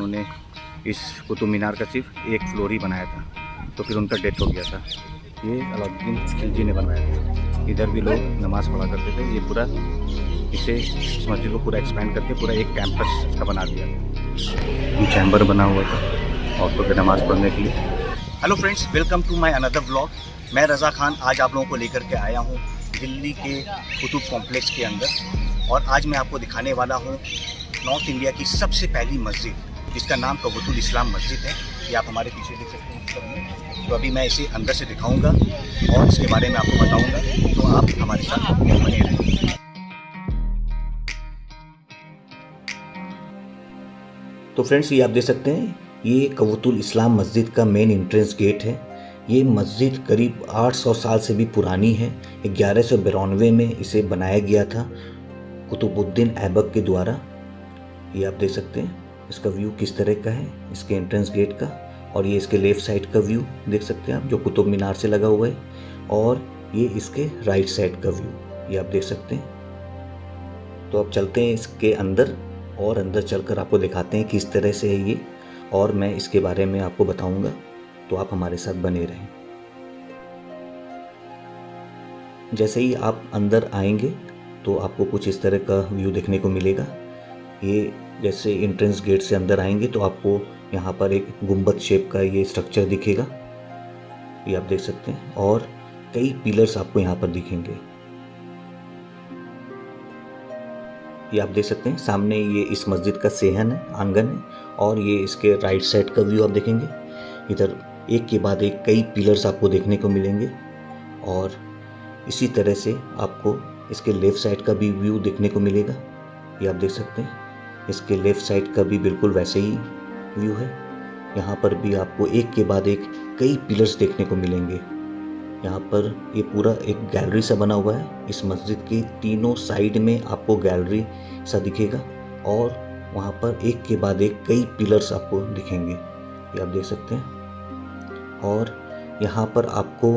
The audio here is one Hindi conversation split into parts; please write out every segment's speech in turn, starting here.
उन्होंने इस कुतुब मीनार का सिर्फ एक फ्लोर ही बनाया था, तो फिर उनका डेथ हो गया था। ये अलाउद्दीन खिलजी ने बनवाया था। इधर भी लोग नमाज़ पढ़ा करते थे। ये पूरा इस मस्जिद को पूरा एक्सपेंड करके पूरा एक कैंपस इसका बना दिया। ये चैम्बर बना हुआ था औरतों के नमाज़ पढ़ने के लिए। Hello friends, welcome to my another vlog. मैं रज़ा खान आज आप लोगों को लेकर के आया हूँ दिल्ली के कुतुब कॉम्प्लेक्स के अंदर, और आज मैं आपको दिखाने वाला हूँ नॉर्थ इंडिया की सबसे पहली मस्जिद, जिसका नाम कवतुल इस्लाम मस्जिद है। ये आप हमारे पीछे देख सकते हैं। तो अभी मैं इसे अंदर से दिखाऊंगा और इसके बारे में आपको बताऊंगा, तो आप हमारे साथ बने रहें। तो फ्रेंड्स, ये आप देख सकते हैं, ये कवतुल इस्लाम मस्जिद का मेन एंट्रेंस गेट है। ये मस्जिद करीब 800 साल से भी पुरानी है। 1192 में इसे बनाया गया था कुतुबुद्दीन ऐबक के द्वारा। ये आप देख सकते हैं, इसका व्यू किस तरह का है, इसके एंट्रेंस गेट का। और ये इसके लेफ़्ट साइड का व्यू देख सकते हैं आप, जो कुतुब मीनार से लगा हुआ है। और ये इसके राइट साइड का व्यू, ये आप देख सकते हैं। तो अब चलते हैं इसके अंदर, और अंदर चलकर आपको दिखाते हैं किस तरह से है ये, और मैं इसके बारे में आपको बताऊंगा, तो आप हमारे साथ बने रहें। जैसे ही आप अंदर आएंगे तो आपको कुछ इस तरह का व्यू देखने को मिलेगा। ये जैसे एंट्रेंस गेट से अंदर आएंगे तो आपको यहाँ पर एक गुंबद शेप का ये स्ट्रक्चर दिखेगा, ये आप देख सकते हैं। और कई पिलर्स आपको यहाँ पर दिखेंगे, ये आप देख सकते हैं। सामने ये इस मस्जिद का सेहन है, आंगन है, और ये इसके राइट साइड का व्यू आप देखेंगे। इधर एक के बाद एक कई पिलर्स आपको देखने को मिलेंगे, और इसी तरह से आपको इसके लेफ़्ट साइड का भी व्यू देखने को मिलेगा, ये आप देख सकते हैं। इसके लेफ़्ट साइड का भी बिल्कुल वैसे ही व्यू है। यहाँ पर भी आपको एक के बाद एक कई पिलर्स देखने को मिलेंगे। यहाँ पर ये पूरा एक गैलरी सा बना हुआ है। इस मस्जिद की तीनों साइड में आपको गैलरी सा दिखेगा, और वहाँ पर एक के बाद एक कई पिलर्स आपको दिखेंगे, ये आप देख सकते हैं। और यहाँ पर आपको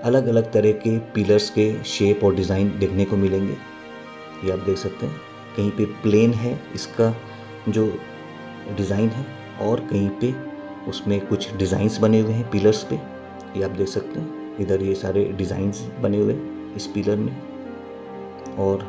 अलग अलग तरह के पिलर्स के शेप और डिज़ाइन देखने को मिलेंगे, ये आप देख सकते हैं। कहीं पे प्लेन है इसका जो डिज़ाइन है, और कहीं पे उसमें कुछ डिज़ाइंस बने हुए हैं पिलर्स पे, ये आप देख सकते हैं। इधर ये सारे डिज़ाइंस बने हुए हैं इस पिलर में, और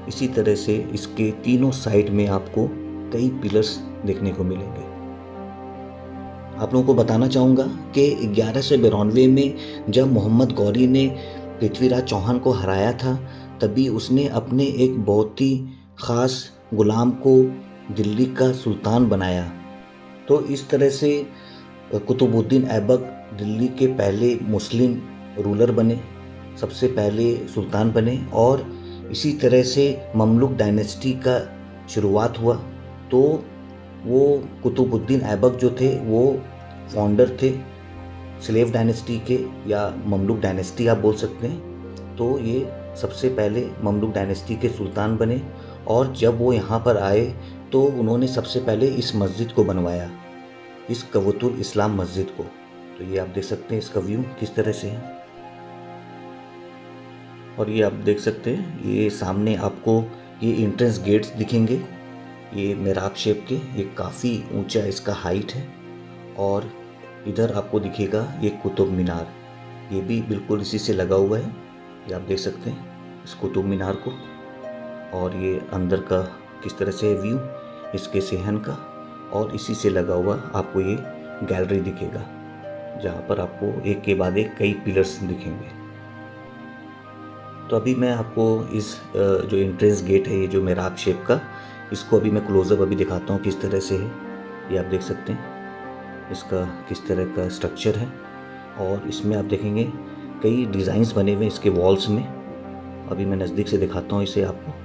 इसी तरह से इसके तीनों साइड में आपको कई पिलर्स देखने को मिलेंगे। आप लोगों को बताना चाहूँगा कि 1192 में जब मोहम्मद गौरी ने पृथ्वीराज चौहान को हराया था, तभी उसने अपने एक बहुत ही ख़ास गुलाम को दिल्ली का सुल्तान बनाया। तो इस तरह से कुतुबुद्दीन ऐबक दिल्ली के पहले मुस्लिम रूलर बने, सबसे पहले सुल्तान बने, और इसी तरह से ममलुक डायनेस्टी का शुरुआत हुआ। तो वो कुतुबुद्दीन ऐबक जो थे वो फाउंडर थे स्लेव डायनेस्टी के, या ममलुक डायनेस्टी आप बोल सकते हैं। तो ये सबसे पहले ममलुक डायनेस्टी के सुल्तान बने, और जब वो यहाँ पर आए तो उन्होंने सबसे पहले इस मस्जिद को बनवाया, इस कवतुल इस्लाम मस्जिद को। तो ये आप देख सकते हैं इसका व्यू किस तरह से है। और ये आप देख सकते हैं, ये सामने आपको ये एंट्रेंस गेट्स दिखेंगे, ये मेहराब शेप के, ये काफ़ी ऊंचा इसका हाइट है। और इधर आपको दिखेगा ये कुतुब मीनार, ये भी बिल्कुल इसी से लगा हुआ है, ये आप देख सकते हैं इस कुतुब मीनार को। और ये अंदर का किस तरह से व्यू इसके सेहन का, और इसी से लगा हुआ आपको ये गैलरी दिखेगा, जहाँ पर आपको एक के बाद एक कई पिलर्स दिखेंगे। तो अभी मैं आपको इस जो एंट्रेंस गेट है, ये जो मेहराब शेप का, इसको अभी मैं क्लोजअप अभी दिखाता हूँ किस तरह से है। ये आप देख सकते हैं इसका किस तरह का स्ट्रक्चर है, और इसमें आप देखेंगे कई डिज़ाइंस बने हुए हैं इसके वॉल्स में। अभी मैं नज़दीक से दिखाता हूँ इसे आपको।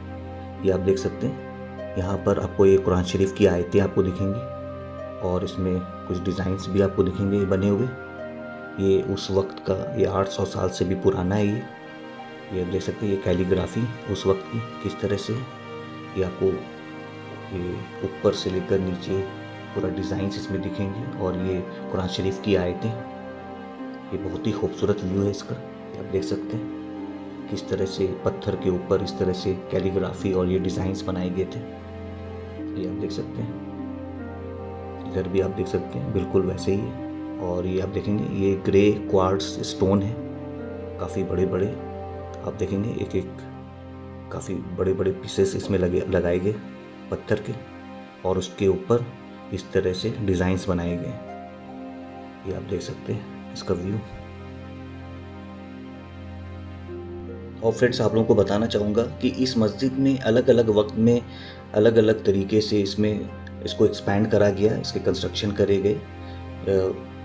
ये आप देख सकते हैं, यहाँ पर आपको ये कुरान शरीफ की आयतें आपको दिखेंगी, और इसमें कुछ डिज़ाइंस भी आपको दिखेंगे बने हुए। ये उस वक्त का, ये 800 साल से भी पुराना है ये आप देख सकते हैं। ये कैलीग्राफी उस वक्त की किस तरह से है, ये आपको ये ऊपर से लेकर नीचे पूरा डिज़ाइंस इसमें दिखेंगे, और ये कुरान शरीफ की आयतें। ये बहुत ही खूबसूरत व्यू है इसका, ये आप देख सकते हैं किस तरह से पत्थर के ऊपर इस तरह से कैलीग्राफी और ये डिज़ाइंस बनाए गए थे, ये आप देख सकते हैं। इधर भी आप देख सकते हैं बिल्कुल वैसे ही है। और ये आप देखेंगे ये ग्रे क्वार्ट्स स्टोन है, काफ़ी बड़े बड़े आप देखेंगे, एक एक काफ़ी बड़े बड़े पीसेस इसमें लगाए गए पत्थर के, और उसके ऊपर इस तरह से डिज़ाइंस बनाए गए। ये आप देख सकते हैं इसका व्यू। और फ्रेंड्स आप लोगों को बताना चाहूँगा कि इस मस्जिद में अलग अलग वक्त में अलग अलग तरीके से इसको एक्सपैंड करा गया, इसके कंस्ट्रक्शन करे गए।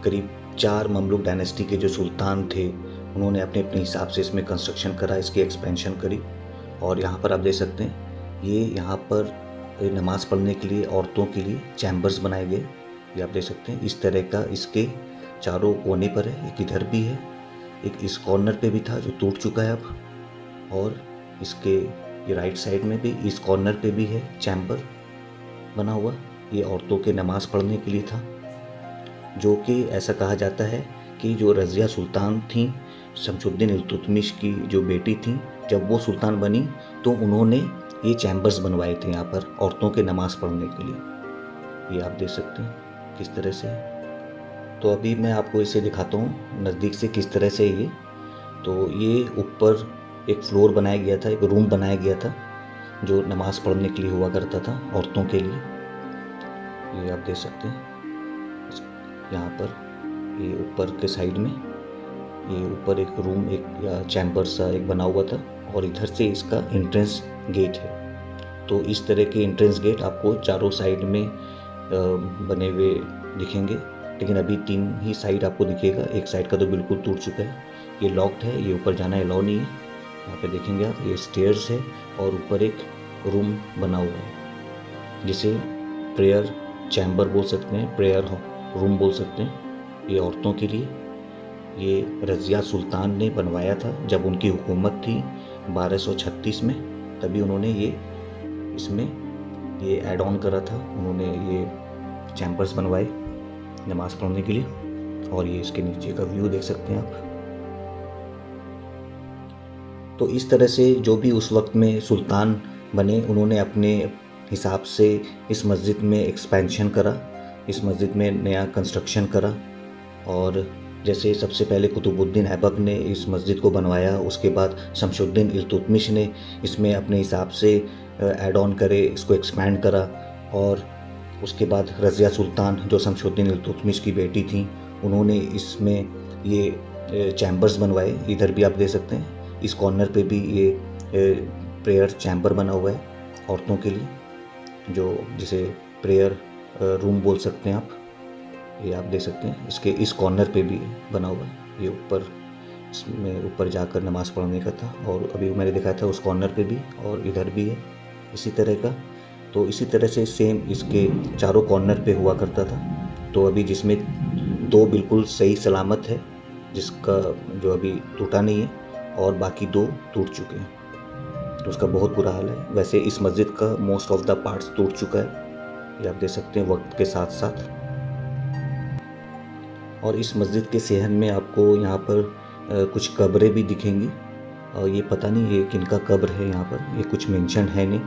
करीब 4 ममलूक डायनेस्टी के जो सुल्तान थे उन्होंने अपने अपने हिसाब से इसमें कंस्ट्रक्शन करा, इसकी एक्सपेंशन करी। और यहाँ पर आप देख सकते हैं ये यहाँ पर नमाज़ पढ़ने के लिए औरतों के लिए चैम्बर्स बनाए गए। ये आप देख सकते हैं इस तरह का इसके चारों कोने पर है, एक इधर भी है, एक इस कॉर्नर पे भी था जो टूट चुका है अब, और इसके ये राइट साइड में भी इस कॉर्नर पे भी है चैम्बर बना हुआ। ये औरतों के नमाज़ पढ़ने के लिए था, जो कि ऐसा कहा जाता है कि जो रज़िया सुल्तान थी, शमसुद्दीन इल्तुतमिश की जो बेटी थी, जब वो सुल्तान बनी तो उन्होंने ये चैम्बर्स बनवाए थे यहाँ पर औरतों के नमाज़ पढ़ने के लिए। ये आप देख सकते हैं किस तरह से। तो अभी मैं आपको इसे दिखाता हूँ नज़दीक से किस तरह से ये। तो ये ऊपर एक फ्लोर बनाया गया था, एक रूम बनाया गया था जो नमाज़ पढ़ने के लिए हुआ करता था औरतों के लिए। ये आप देख सकते हैं यहाँ पर, ये ऊपर के साइड में ये ऊपर एक रूम, एक चैम्बर सा एक बना हुआ था, और इधर से इसका एंट्रेंस गेट है। तो इस तरह के एंट्रेंस गेट आपको चारों साइड में बने हुए दिखेंगे, लेकिन अभी 3 ही साइड आपको दिखेगा, एक साइड का तो बिल्कुल टूट चुका है, ये लॉक्ड है, ये ऊपर जाना अलाउ नहीं है। यहाँ पे देखेंगे आप ये स्टेयर्स है और ऊपर एक रूम बना हुआ है जिसे प्रेयर चैम्बर बोल सकते हैं, प्रेयर रूम बोल सकते हैं। ये औरतों के लिए ये रज़िया सुल्तान ने बनवाया था जब उनकी हुकूमत थी 1236 में, तभी उन्होंने ये इसमें ये ऐड ऑन करा था, उन्होंने ये चैम्बर्स बनवाए नमाज़ पढ़ने के लिए। और ये इसके नीचे का व्यू देख सकते हैं आप। तो इस तरह से जो भी उस वक्त में सुल्तान बने उन्होंने अपने हिसाब से इस मस्जिद में एक्सपेंशन करा, इस मस्जिद में नया कंस्ट्रक्शन करा। और जैसे सबसे पहले कुतुबुद्दीन ऐबक ने इस मस्जिद को बनवाया, उसके बाद शमसुद्दीन इल्तुतमिश ने इसमें अपने हिसाब से ऐड ऑन करे, इसको एक्सपैंड करा। और उसके बाद रज़िया सुल्तान जो शमसुद्दीन इल्तुतमिश की बेटी थी, उन्होंने इसमें ये चैम्बर्स बनवाए। इधर भी आप देख सकते हैं इस कॉर्नर पे भी ये प्रेयर चैम्बर बना हुआ है औरतों के लिए, जो जिसे प्रेयर रूम बोल सकते हैं आप। ये आप देख सकते हैं इसके इस कॉर्नर पे भी बना हुआ है, ये ऊपर इसमें ऊपर जाकर नमाज़ पढ़ने का था। और अभी मैंने दिखाया था उस कॉर्नर पे भी, और इधर भी है इसी तरह का। तो इसी तरह से सेम इसके चारों कॉर्नर पे हुआ करता था। तो अभी जिसमें 2 बिल्कुल सही सलामत है, जिसका जो अभी टूटा नहीं है, और बाकी 2 टूट चुके हैं, तो उसका बहुत बुरा हाल है। वैसे इस मस्जिद का मोस्ट ऑफ द पार्ट्स टूट चुका है, ये आप देख सकते हैं वक्त के साथ साथ। और इस मस्जिद के सेहन में आपको यहाँ पर कुछ कब्रें भी दिखेंगी, और ये पता नहीं ये किनका कब्र है, यहाँ पर ये कुछ मेंशन है नहीं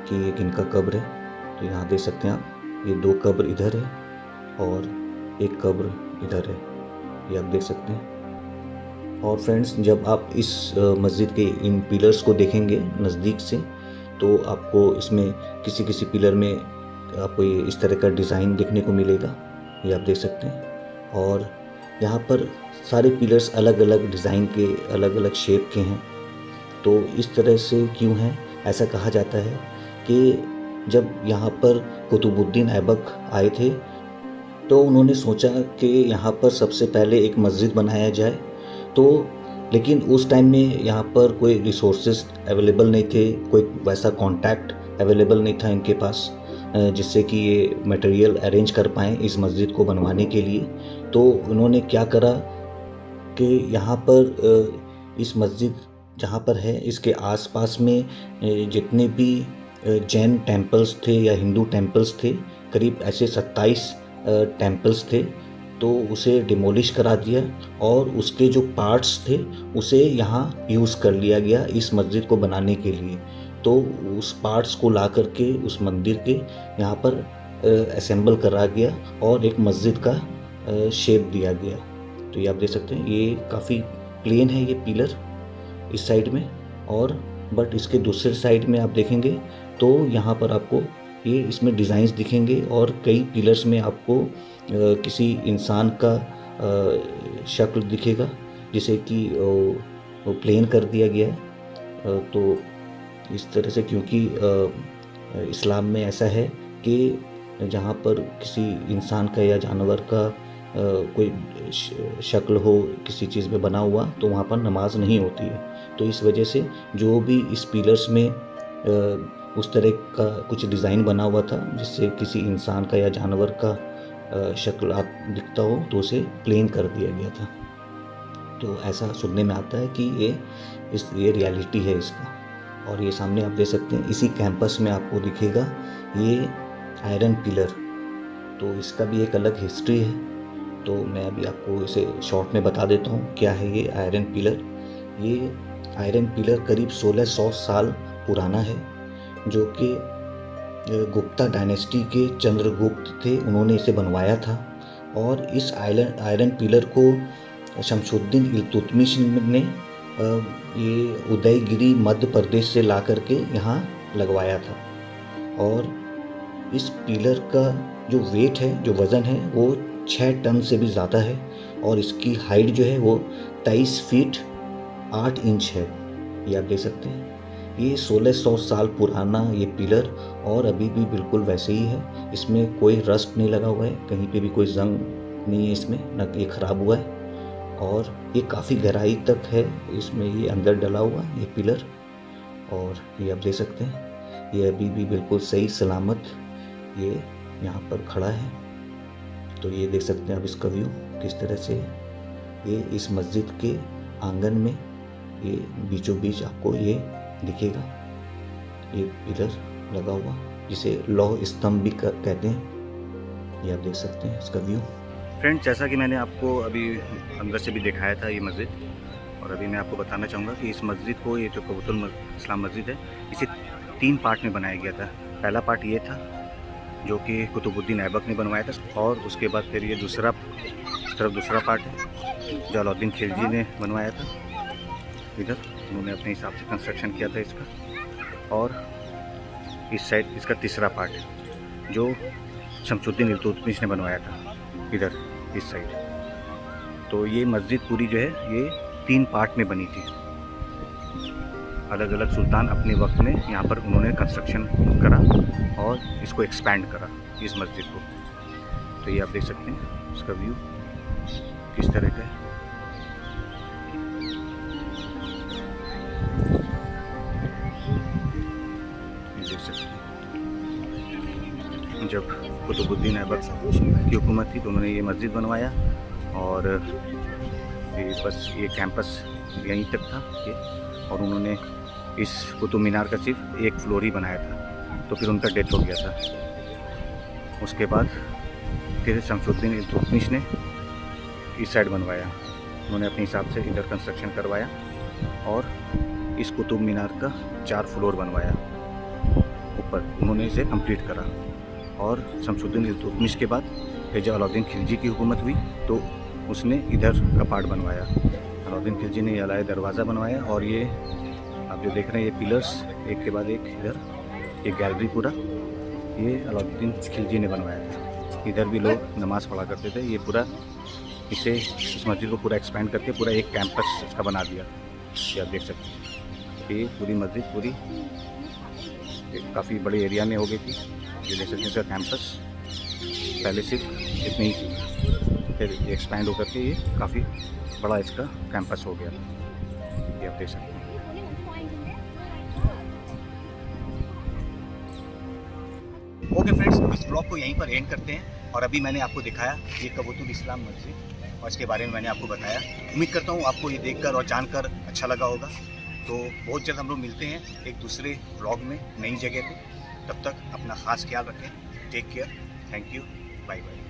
कि ये किनका कब्र है। तो यहाँ देख सकते हैं आप ये 2 कब्र इधर है और एक कब्र इधर है, ये आप देख सकते हैं। और फ्रेंड्स जब आप इस मस्जिद के इन पिलर्स को देखेंगे नज़दीक से, तो आपको इसमें किसी किसी पिलर में आपको ये इस तरह का डिज़ाइन देखने को मिलेगा, ये आप देख सकते हैं। और यहाँ पर सारे पिलर्स अलग अलग डिज़ाइन के, अलग अलग शेप के हैं। तो इस तरह से क्यों है, ऐसा कहा जाता है कि जब यहाँ पर कुतुबुद्दीन ऐबक आए थे तो उन्होंने सोचा कि यहाँ पर सबसे पहले एक मस्जिद बनाया जाए। तो लेकिन उस टाइम में यहाँ पर कोई रिसोर्सेज अवेलेबल नहीं थे, कोई वैसा कॉन्टैक्ट अवेलेबल नहीं था इनके पास जिससे कि ये मटेरियल अरेंज कर पाएँ इस मस्जिद को बनवाने के लिए। तो उन्होंने क्या करा कि यहाँ पर इस मस्जिद जहाँ पर है इसके आसपास में जितने भी जैन टेम्पल्स थे या हिंदू टेम्पल्स थे, करीब ऐसे 27 टेम्पल्स थे, तो उसे डिमोलिश करा दिया और उसके जो पार्ट्स थे उसे यहाँ यूज़ कर लिया गया इस मस्जिद को बनाने के लिए। तो उस पार्ट्स को ला करके उस मंदिर के यहाँ पर असेंबल करा गया और एक मस्जिद का शेप दिया गया। तो ये आप देख सकते हैं, ये काफ़ी प्लेन है ये पिलर इस साइड में, और बट इसके दूसरे साइड में आप देखेंगे तो यहाँ पर आपको ये इसमें डिज़ाइंस दिखेंगे और कई पिलर्स में आपको किसी इंसान का शक्ल दिखेगा, जिसे कि प्लेन कर दिया गया है। तो इस तरह से, क्योंकि इस्लाम में ऐसा है कि जहाँ पर किसी इंसान का या जानवर का कोई शक्ल हो किसी चीज़ में बना हुआ, तो वहाँ पर नमाज नहीं होती है। तो इस वजह से जो भी इस पिलर्स में उस तरह का कुछ डिज़ाइन बना हुआ था जिससे किसी इंसान का या जानवर का शक्ल आप दिखता हो, तो उसे प्लेन कर दिया गया था। तो ऐसा सुनने में आता है कि ये रियलिटी है इसका। और ये सामने आप देख सकते हैं, इसी कैंपस में आपको दिखेगा ये आयरन पिलर। तो इसका भी एक अलग हिस्ट्री है, तो मैं अभी आपको इसे शॉर्ट में बता देता हूँ क्या है ये आयरन पिलर। ये आयरन पिलर करीब 1600 साल पुराना है, जो कि गुप्ता डायनेस्टी के चंद्रगुप्त थे, उन्होंने इसे बनवाया था। और इस आयरन पिलर को शमशुद्दीन इल्तुतमिश ने ये उदयगिरी मध्य प्रदेश से ला करके यहाँ लगवाया था। और इस पिलर का जो वेट है, जो वज़न है, वो 6 टन से भी ज़्यादा है, और इसकी हाइट जो है वो 23 फीट 8 इंच है। ये आप देख सकते हैं, ये 1600 साल पुराना ये पिलर, और अभी भी बिल्कुल वैसे ही है। इसमें कोई रस्ट नहीं लगा हुआ है, कहीं पे भी कोई जंग नहीं है इसमें, न ये ख़राब हुआ है। और ये काफ़ी गहराई तक है इसमें ये अंदर डला हुआ ये पिलर। और ये आप देख सकते हैं, ये अभी भी बिल्कुल सही सलामत ये यहाँ पर खड़ा है। तो ये देख सकते हैं आप इसका व्यू किस तरह से ये इस मस्जिद के आंगन में ये बीचों बीच आपको ये दिखेगा, ये पिलर लगा हुआ, जिसे लौह स्तंभ भी कहते हैं। ये आप देख सकते हैं इसका व्यू। फ्रेंड्स, जैसा कि मैंने आपको अभी अंदर से भी दिखाया था ये मस्जिद, और अभी मैं आपको बताना चाहूँगा कि इस मस्जिद को, ये जो कबूतुल इस्लाम मस्जिद है, इसे 3 पार्ट में बनाया गया था। पहला पार्ट ये था जो कि कुतुबुद्दीन ऐबक ने बनवाया था, और उसके बाद फिर ये इस तरफ दूसरा पार्ट है जो अलाउद्दीन खिलजी ने बनवाया था। इधर उन्होंने अपने हिसाब से कंस्ट्रक्शन किया था इसका। और इस साइड इसका तीसरा पार्ट है जो शमशुद्दीन इल्तुतमिश ने बनवाया था, इधर इस साइड। तो ये मस्जिद पूरी जो है ये 3 पार्ट में बनी थी। अलग अलग सुल्तान अपने वक्त में यहाँ पर उन्होंने कंस्ट्रक्शन करा और इसको एक्सपैंड करा इस मस्जिद को। तो ये आप देख सकते हैं इसका व्यू किस तरह का है। देख सकते हैं, जब कुतुबुद्दीन ऐबक की हुकूमत थी तो उन्होंने ये मस्जिद बनवाया, और ये बस ये कैंपस यहीं तक था ये, और उन्होंने इस कुतुब मीनार का सिर्फ 1 फ्लोर ही बनाया था। तो फिर उनका डेथ हो गया था। उसके बाद फिर शमशुद्दीन इल्तुतमिश ने इस साइड बनवाया, उन्होंने अपने हिसाब से इधर कंस्ट्रक्शन करवाया, और इस कुतुब मीनार का 4 फ्लोर बनवाया ऊपर, उन्होंने इसे कंप्लीट करा। और शमशुद्दीन इल्तुतमिश के बाद फिर जब अलाउद्दीन खिलजी की हुकूमत हुई तो उसने इधर का पार्ट बनवाया। अलाउद्दीन खिलजी ने ये अलाय दरवाज़ा बनवाया, और ये आप जो देख रहे हैं ये पिलर्स एक के बाद एक, इधर ये गैलरी पूरा ये अलाउद्दीन खिलजी ने बनवाया था। इधर भी लोग नमाज़ पढ़ा करते थे। ये पूरा इस मस्जिद को पूरा एक्सपेंड करके पूरा एक कैंपस इसका बना दिया। ये आप देख सकते हैं, ये पूरी मस्जिद पूरी काफ़ी बड़े एरिया में हो गई थी। ये देख सकते हैं इसका कैंपस पहले सिर्फ इतनी ही थी, फिर ये एक्सपैंड होकर के ये काफ़ी बड़ा इसका कैंपस हो गया। ये आप देख सकते हैं। ओके फ्रेंड्स, इस ब्लॉग को यहीं पर एंड करते हैं। और अभी मैंने आपको दिखाया ये कबूतुल इस्लाम मस्जिद, और इसके बारे में मैंने आपको बताया। उम्मीद करता हूँ आपको ये देखकर और जानकर अच्छा लगा होगा। तो बहुत जल्द हम लोग मिलते हैं एक दूसरे ब्लॉग में नई जगह पे। तब तक अपना ख़ास ख्याल रखें। Take care. Thank you. Bye bye.